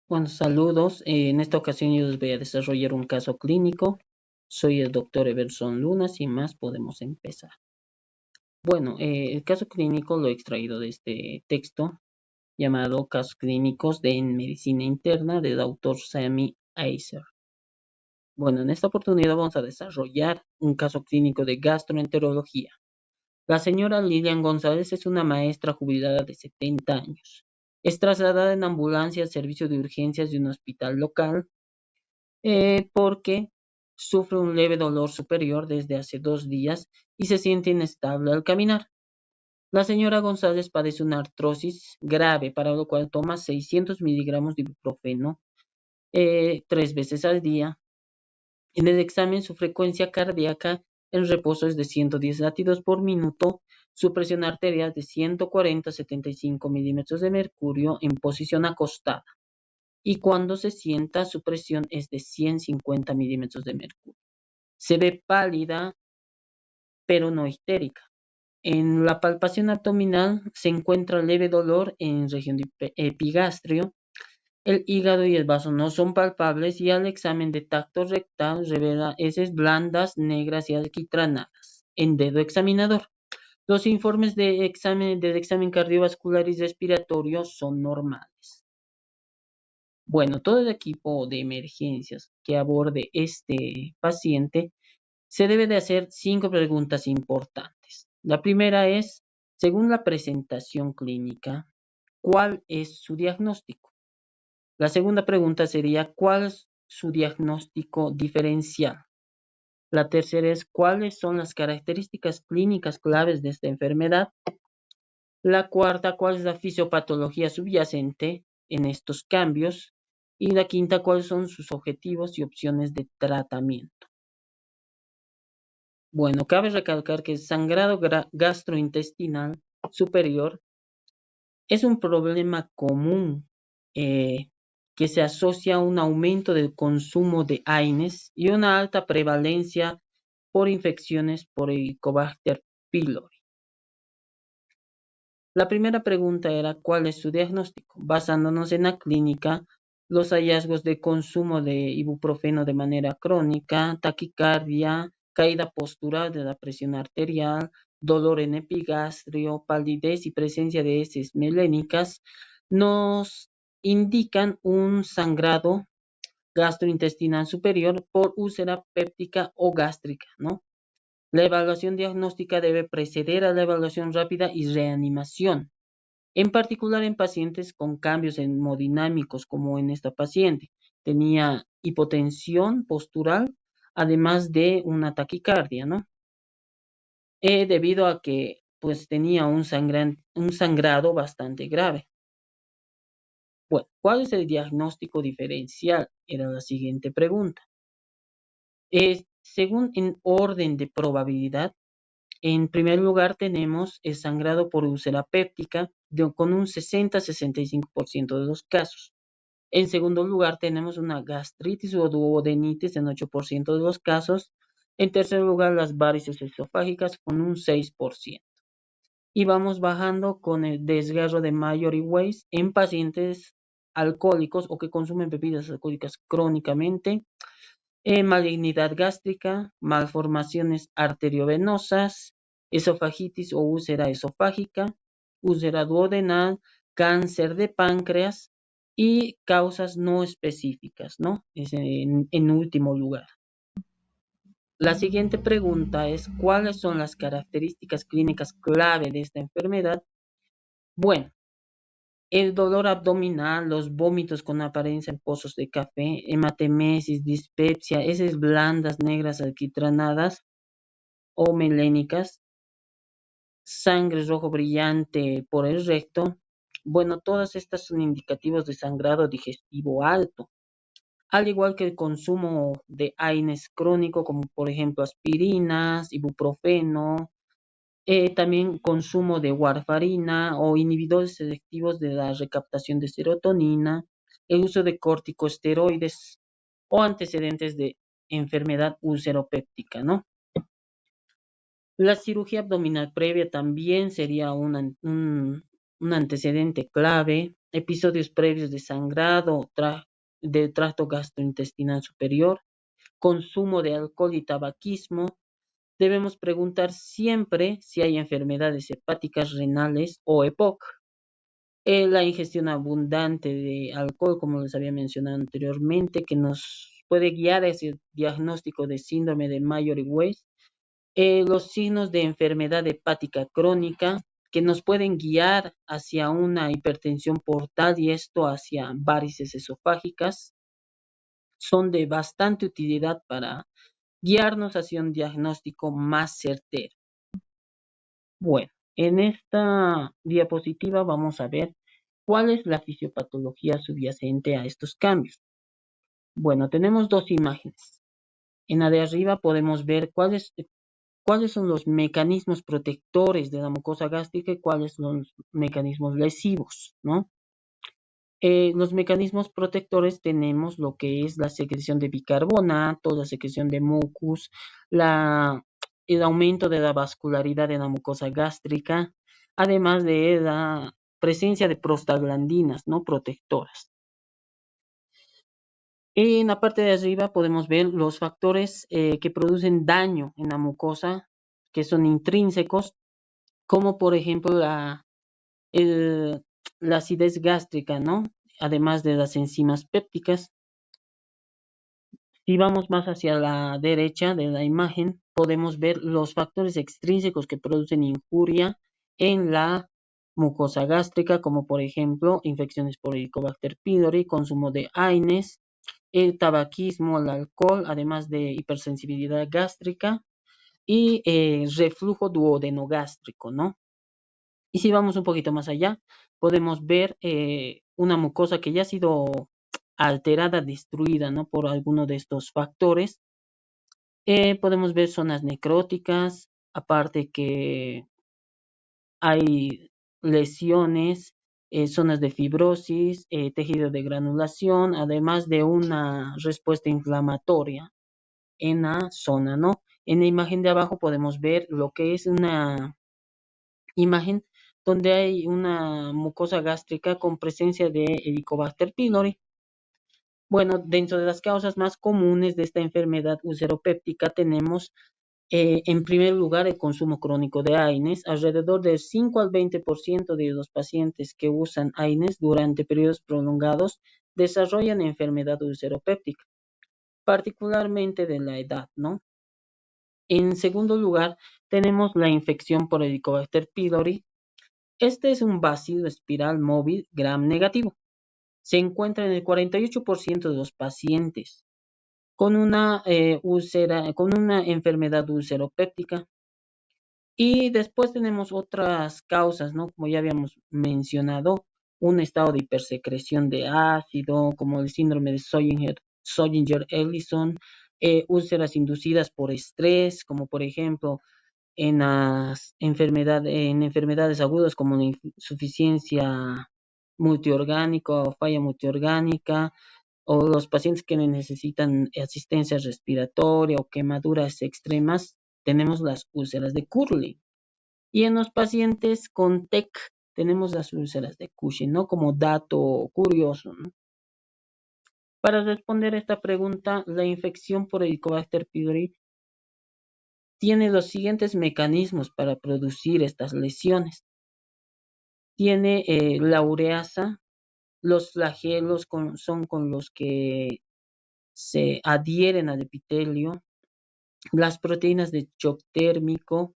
Bueno, saludos. En esta ocasión yo les voy a desarrollar un caso clínico. Soy el doctor Everson Luna. Sin más, podemos empezar. Bueno, el caso clínico lo he extraído de este texto llamado Casos Clínicos de en Medicina Interna del autor Sami Eiser. Bueno, en esta oportunidad vamos a desarrollar un caso clínico de gastroenterología. La señora Lilian González es una maestra jubilada de 70 años. Es trasladada en ambulancia al servicio de urgencias de un hospital local porque sufre un leve dolor superior desde hace 2 días y se siente inestable al caminar. La señora González padece una artrosis grave, para lo cual toma 600 miligramos de ibuprofeno 3 veces al día. En el examen, su frecuencia cardíaca en reposo es de 110 latidos por minuto, su presión arterial de 140-75 milímetros de mercurio en posición acostada, y cuando se sienta su presión es de 150 milímetros de mercurio. Se ve pálida, pero no histérica. En la palpación abdominal se encuentra leve dolor en región de epigastrio. El hígado y el vaso no son palpables y al examen de tacto rectal revela heces blandas, negras y alquitranadas en dedo examinador. Los informes del examen cardiovascular y respiratorio son normales. Bueno, todo el equipo de emergencias que aborde este paciente se debe de hacer 5 preguntas importantes. La primera es, según la presentación clínica, ¿cuál es su diagnóstico? La segunda pregunta sería, ¿cuál es su diagnóstico diferencial? La tercera es, ¿cuáles son las características clínicas claves de esta enfermedad? La cuarta, ¿cuál es la fisiopatología subyacente en estos cambios? Y la quinta, ¿cuáles son sus objetivos y opciones de tratamiento? Bueno, cabe recalcar que el sangrado gastrointestinal superior es un problema común eh, que se asocia a un aumento del consumo de AINES y una alta prevalencia por infecciones por Helicobacter pylori. La primera pregunta era ¿cuál es su diagnóstico? Basándonos en la clínica, los hallazgos de consumo de ibuprofeno de manera crónica, taquicardia, caída postural de la presión arterial, dolor en epigastrio, palidez y presencia de heces melénicas, nos indican un sangrado gastrointestinal superior por úlcera péptica o gástrica, ¿no? La evaluación diagnóstica debe preceder a la evaluación rápida y reanimación, en particular en pacientes con cambios hemodinámicos, como en esta paciente. Tenía hipotensión postural, además de una taquicardia, ¿no? Debido a que pues tenía un sangrado bastante grave. Bueno, ¿cuál es el diagnóstico diferencial? Era la siguiente pregunta. Según en orden de probabilidad, en primer lugar tenemos el sangrado por úlcera péptica con un 60-65% de los casos. En segundo lugar tenemos una gastritis o duodenitis en 8% de los casos. En tercer lugar, las varices esofágicas con un 6%. Y vamos bajando con el desgarro de Mallory Weiss en pacientes alcohólicos o que consumen bebidas alcohólicas crónicamente, malignidad gástrica, malformaciones arteriovenosas, esofagitis o úlcera esofágica, úlcera duodenal, cáncer de páncreas y causas no específicas, ¿no? Es en último lugar. La siguiente pregunta es, ¿cuáles son las características clínicas clave de esta enfermedad? Bueno, el dolor abdominal, los vómitos con apariencia en pozos de café, hematemesis, dispepsia, heces blandas, negras, alquitranadas o melénicas, sangre rojo brillante por el recto. Bueno, todas estas son indicativos de sangrado digestivo alto, al igual que el consumo de AINES crónico, como por ejemplo aspirinas, ibuprofeno, también consumo de warfarina o inhibidores selectivos de la recaptación de serotonina, el uso de corticosteroides o antecedentes de enfermedad ulceropéptica, ¿no? La cirugía abdominal previa también sería un antecedente clave. episodios previos de sangrado de tracto gastrointestinal superior, consumo de alcohol y tabaquismo. Debemos preguntar siempre si hay enfermedades hepáticas, renales o EPOC. La ingestión abundante de alcohol, como les había mencionado anteriormente, que nos puede guiar a ese diagnóstico de síndrome de Mayor-Weiss. Los signos de enfermedad hepática crónica, que nos pueden guiar hacia una hipertensión portal y esto hacia varices esofágicas, son de bastante utilidad para guiarnos hacia un diagnóstico más certero. Bueno, en esta diapositiva vamos a ver cuál es la fisiopatología subyacente a estos cambios. Bueno, tenemos dos imágenes. En la de arriba podemos ver cuáles son los mecanismos protectores de la mucosa gástrica y cuáles son los mecanismos lesivos, ¿no? Los mecanismos protectores tenemos lo que es la secreción de bicarbonato, la secreción de mucus, la, el aumento de la vascularidad en la mucosa gástrica, además de la presencia de prostaglandinas, ¿no? Protectoras. En la parte de arriba podemos ver los factores que producen daño en la mucosa, que son intrínsecos, como por ejemplo el- la acidez gástrica, ¿no? Además de las enzimas pépticas. Si vamos más hacia la derecha de la imagen, podemos ver los factores extrínsecos que producen injuria en la mucosa gástrica, como por ejemplo infecciones por Helicobacter pylori, consumo de AINES, el tabaquismo, el alcohol, además de hipersensibilidad gástrica y reflujo duodenogástrico, ¿no? Y si vamos un poquito más allá, podemos ver una mucosa que ya ha sido alterada, destruida, ¿no? Por alguno de estos factores. Podemos ver zonas necróticas, aparte que hay lesiones, zonas de fibrosis, tejido de granulación, además de una respuesta inflamatoria en la zona, ¿no? En la imagen de abajo podemos ver lo que es una imagen donde hay una mucosa gástrica con presencia de Helicobacter pylori. Bueno, dentro de las causas más comunes de esta enfermedad ulceropéptica tenemos en primer lugar el consumo crónico de AINES. Alrededor del 5 al 20% de los pacientes que usan AINES durante periodos prolongados desarrollan enfermedad ulceropéptica, particularmente de la edad, ¿no? En segundo lugar, tenemos la infección por Helicobacter pylori. Este es un bacilo espiral móvil gram negativo. Se encuentra en el 48% de los pacientes con una con una enfermedad ulceropéptica. Y después tenemos otras causas, ¿no? Como ya habíamos mencionado, un estado de hipersecreción de ácido, como el síndrome de Soyinger-Ellison, úlceras inducidas por estrés, como por ejemplo en enfermedades agudas como la insuficiencia multiorgánica o falla multiorgánica, o los pacientes que necesitan asistencia respiratoria o quemaduras extremas, tenemos las úlceras de Curly. Y en los pacientes con TEC tenemos las úlceras de Cushing, ¿no? Como dato curioso, ¿no? Para responder a esta pregunta, la infección por Helicobacter pylori tiene los siguientes mecanismos para producir estas lesiones. Tiene la ureasa, los flagelos son con los que se adhieren al epitelio, las proteínas de shock térmico,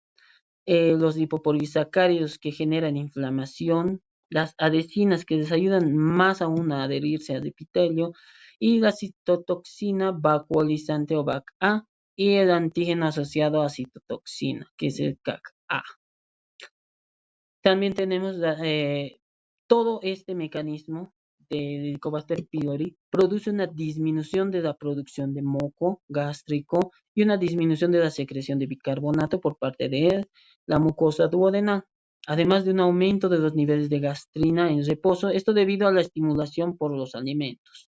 los lipopolisacáridos que generan inflamación, las adhesinas que les ayudan más aún a adherirse al epitelio, y la citotoxina vacuolizante o VAC-A, y el antígeno asociado a citotoxina, que es el CAC-A. También tenemos todo este mecanismo del Helicobacter pylori produce una disminución de la producción de moco gástrico y una disminución de la secreción de bicarbonato por parte de la mucosa duodenal, además de un aumento de los niveles de gastrina en reposo, esto debido a la estimulación por los alimentos.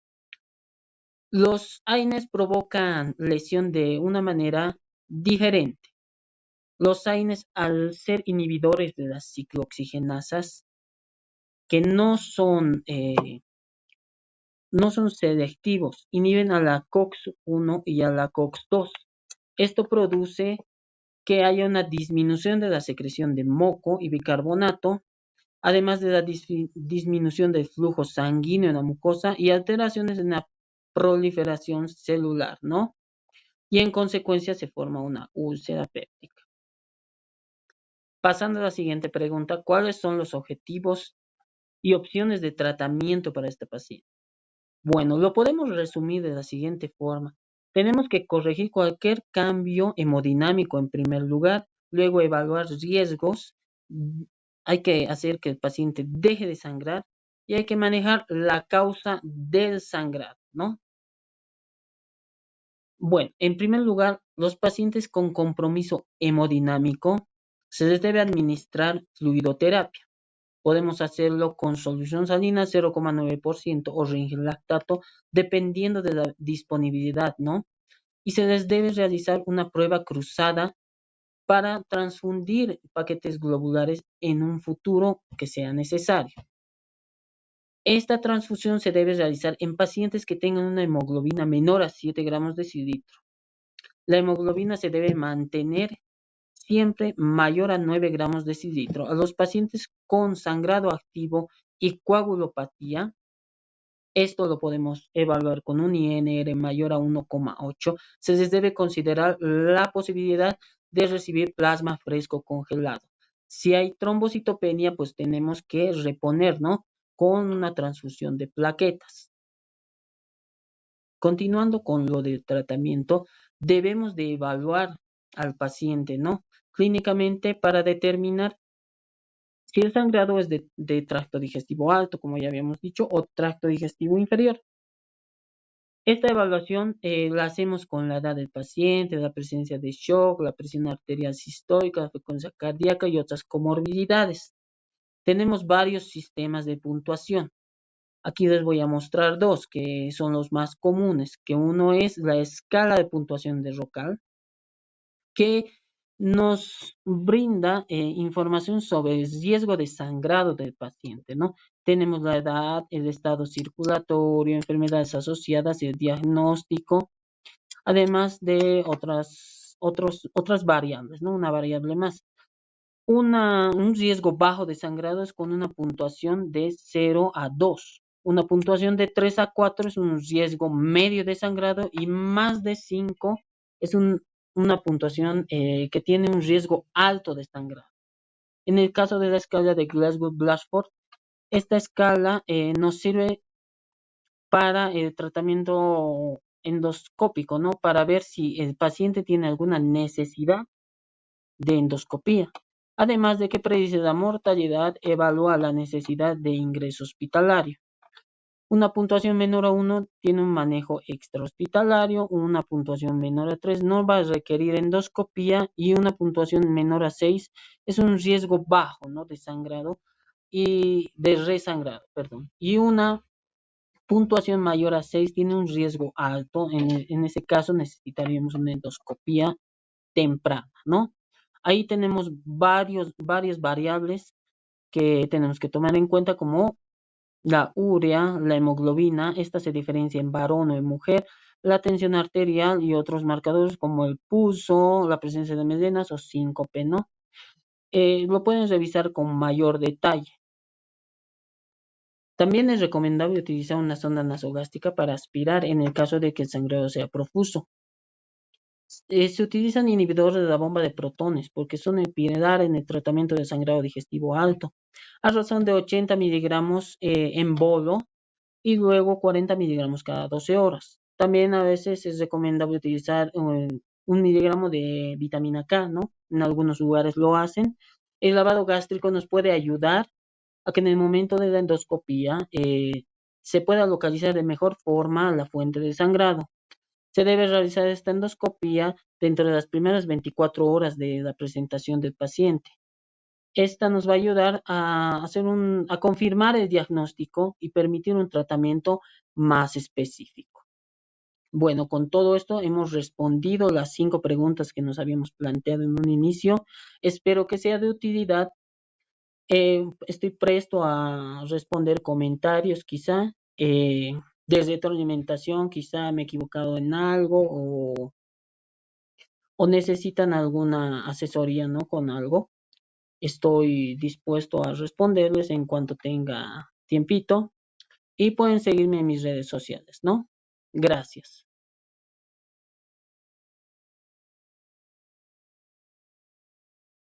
Los AINES provocan lesión de una manera diferente. Los AINES, al ser inhibidores de las ciclooxigenasas, que no son selectivos, inhiben a la COX-1 y a la COX-2. Esto produce que haya una disminución de la secreción de moco y bicarbonato, además de la disminución del flujo sanguíneo en la mucosa y alteraciones en la proliferación celular, ¿no? Y en consecuencia se forma una úlcera péptica. Pasando a la siguiente pregunta, ¿cuáles son los objetivos y opciones de tratamiento para este paciente? Bueno, lo podemos resumir de la siguiente forma. Tenemos que corregir cualquier cambio hemodinámico en primer lugar, luego evaluar riesgos, hay que hacer que el paciente deje de sangrar y hay que manejar la causa del sangrado, ¿no? Bueno, en primer lugar, los pacientes con compromiso hemodinámico se les debe administrar fluidoterapia. Podemos hacerlo con solución salina 0,9% o lactato, dependiendo de la disponibilidad, ¿no? Y se les debe realizar una prueba cruzada para transfundir paquetes globulares en un futuro que sea necesario. Esta transfusión se debe realizar en pacientes que tengan una hemoglobina menor a 7 gramos de decilitro. La hemoglobina se debe mantener siempre mayor a 9 gramos de decilitro. A los pacientes con sangrado activo y coagulopatía, esto lo podemos evaluar con un INR mayor a 1,8. Se les debe considerar la posibilidad de recibir plasma fresco congelado. Si hay trombocitopenia, pues tenemos que reponer, ¿no? Con una transfusión de plaquetas. Continuando con lo del tratamiento, debemos de evaluar al paciente, ¿no? Clínicamente para determinar si el sangrado es de tracto digestivo alto, como ya habíamos dicho, o tracto digestivo inferior. Esta evaluación la hacemos con la edad del paciente, la presencia de shock, la presión arterial sistólica, la frecuencia cardíaca y otras comorbilidades. Tenemos varios sistemas de puntuación. Aquí les voy a mostrar dos que son los más comunes, que uno es la escala de puntuación de Rocal, que nos brinda información sobre el riesgo de sangrado del paciente, ¿no? Tenemos la edad, el estado circulatorio, enfermedades asociadas y el diagnóstico, además de otras variables, ¿no? Una variable más. Un riesgo bajo de sangrado es con una puntuación de 0 a 2. Una puntuación de 3 a 4 es un riesgo medio de sangrado y más de 5 es una puntuación que tiene un riesgo alto de sangrado. En el caso de la escala de Glasgow-Blatchford, esta escala nos sirve para el tratamiento endoscópico, ¿no? Para ver si el paciente tiene alguna necesidad de endoscopía. Además de que predice la mortalidad, evalúa la necesidad de ingreso hospitalario. Una puntuación menor a 1 tiene un manejo extrahospitalario, una puntuación menor a 3 no va a requerir endoscopía y una puntuación menor a 6 es un riesgo bajo, ¿no? De sangrado y de resangrado, perdón. Y una puntuación mayor a 6 tiene un riesgo alto. En ese caso necesitaríamos una endoscopía temprana, ¿no? Ahí tenemos varias variables que tenemos que tomar en cuenta como la urea, la hemoglobina, esta se diferencia en varón o en mujer, la tensión arterial y otros marcadores como el pulso, la presencia de melenas o síncope, ¿no? Lo pueden revisar con mayor detalle. También es recomendable utilizar una sonda nasogástrica para aspirar en el caso de que el sangrado sea profuso. Se utilizan inhibidores de la bomba de protones porque son el pilar en el tratamiento de sangrado digestivo alto, a razón de 80 miligramos en bolo y luego 40 miligramos cada 12 horas. También a veces es recomendable utilizar 1 miligramo de vitamina K, ¿no? En algunos lugares lo hacen. El lavado gástrico nos puede ayudar a que en el momento de la endoscopía se pueda localizar de mejor forma la fuente del sangrado. Se debe realizar esta endoscopía dentro de las primeras 24 horas de la presentación del paciente. Esta nos va a ayudar a confirmar el diagnóstico y permitir un tratamiento más específico. Bueno, con todo esto hemos respondido las 5 preguntas que nos habíamos planteado en un inicio. Espero que sea de utilidad Estoy presto a responder comentarios, quizá, de retroalimentación, quizá me he equivocado en algo o necesitan alguna asesoría, ¿no? Con algo. Estoy dispuesto a responderles en cuanto tenga tiempito y pueden seguirme en mis redes sociales, ¿no? Gracias.